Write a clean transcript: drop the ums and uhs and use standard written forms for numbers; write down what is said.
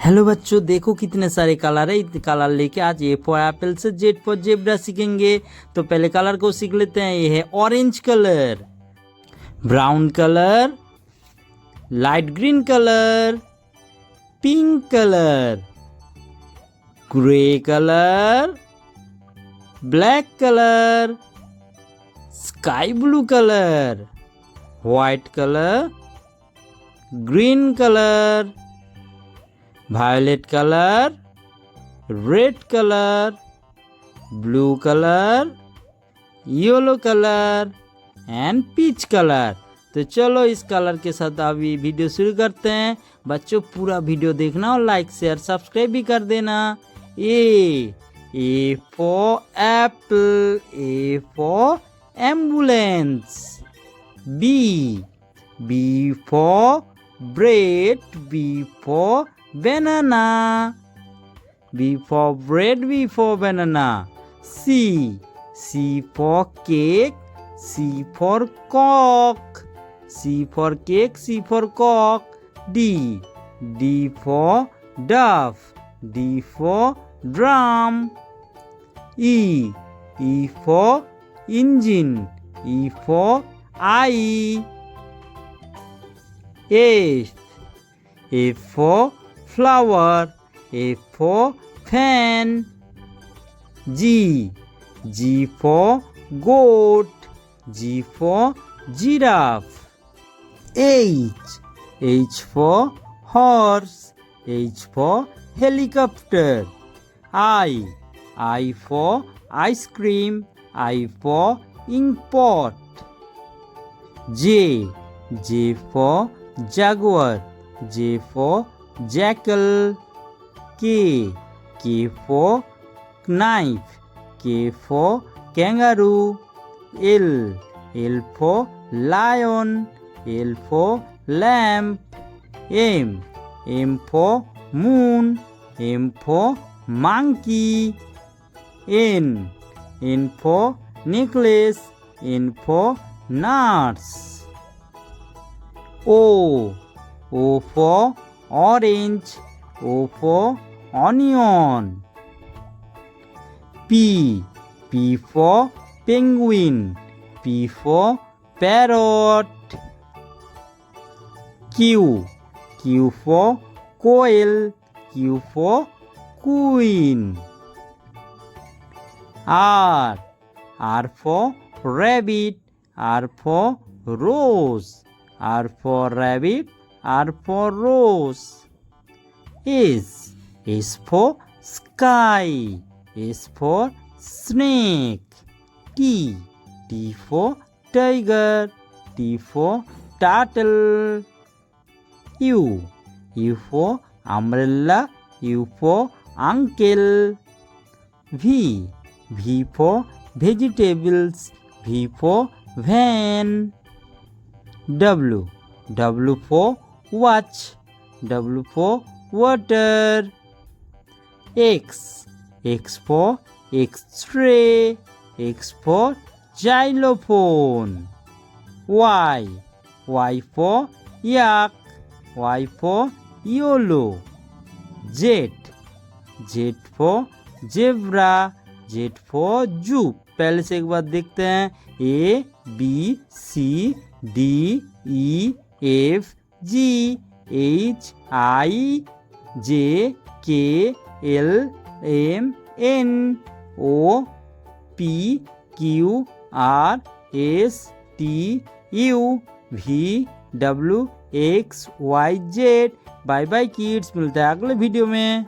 Hello बच्चों, देखो कितने सारे कलर है। इतने कलर लेके आज ए फॉर एप्पल से जेड फॉर जेब्रा सीखेंगे। तो पहले कलर को सीख लेते हैं। ये है orange colour, brown colour, light green colour, pink colour, grey colour, black colour, sky blue colour, white colour, green colour, violet color, red color, blue color, yellow color and peach color। तो चलो इस colour के साथ अभी video शुरू करते हैं। बच्चों पूरा वीडियो देखना और लाइक शेयर सब्सक्राइब भी कर देना। A for apple, A for ambulance. B for bread, B for banana, B for bread, B for banana। C for cake, C for cock, C for cake, C for cock। D for dove, D for drum। E for engine, E for eye। A for flower, A for fan। G for goat, G for giraffe। H for horse, H for helicopter। I for ice cream, I for ink pot। J for jaguar, J for jackal। K for knife, K for kangaroo। L for lion, L for lamb। M for moon, M for monkey। N for necklace, N for nuts। O for orange, O for onion। P for penguin, P for parrot। Q for quail, Q for queen। R for rabbit, R for rose, R for rabbit, R for rose। S for sky, S for snake। T for tiger, T for turtle। U for umbrella, U for uncle। V for vegetables, V for van। W for watch, W for water। X for x-ray, X for xylophone। Y for yak, Y for YOLO। Z for zebra, Z for zoo। पहले से एक बार देखते हैं। A B C D E F G H I J K L M N O P Q R S T U V W X Y Z। Bye bye kids, मिलता है अगले video में।